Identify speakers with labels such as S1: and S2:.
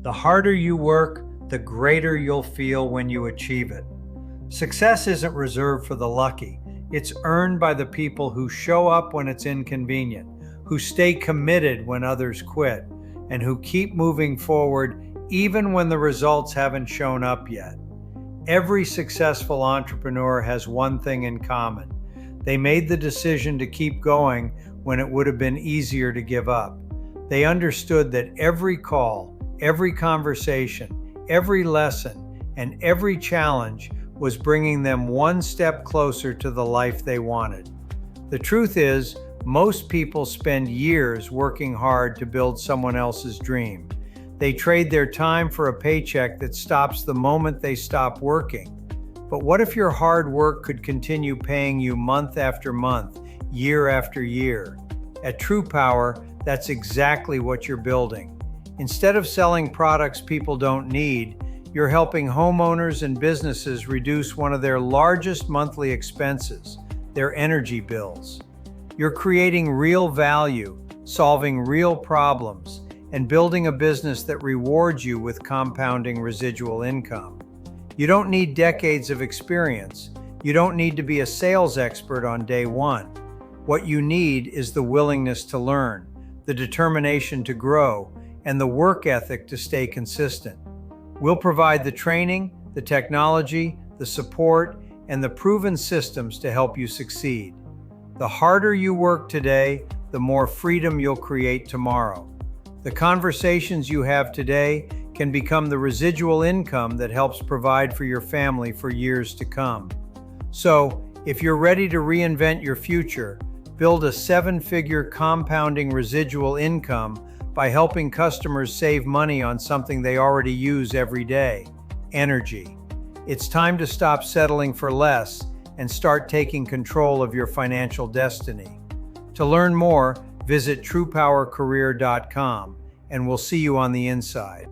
S1: The harder you work, the greater you'll feel when you achieve it. Success isn't reserved for the lucky. It's earned by the people who show up when it's inconvenient, who stay committed when others quit, and who keep moving forward even when the results haven't shown up yet. Every successful entrepreneur has one thing in common. They made the decision to keep going when it would have been easier to give up. They understood that every call, every conversation, every lesson, and every challenge was bringing them one step closer to the life they wanted. The truth is, most people spend years working hard to build someone else's dream. They trade their time for a paycheck that stops the moment they stop working. But what if your hard work could continue paying you month after month, year after year? At TruPowur, that's exactly what you're building. Instead of selling products people don't need, you're helping homeowners and businesses reduce one of their largest monthly expenses, their energy bills. You're creating real value, solving real problems, and building a business that rewards you with compounding residual income. You don't need decades of experience. You don't need to be a sales expert on day one. What you need is the willingness to learn, the determination to grow, and the work ethic to stay consistent. We'll provide the training, the technology, the support, and the proven systems to help you succeed. The harder you work today, the more freedom you'll create tomorrow. The conversations you have today can become the residual income that helps provide for your family for years to come. So, if you're ready to reinvent your future, build a seven-figure compounding residual income by helping customers save money on something they already use every day: energy. It's time to stop settling for less and start taking control of your financial destiny. To learn more, visit TruPowurCareer.com, and we'll see you on the inside.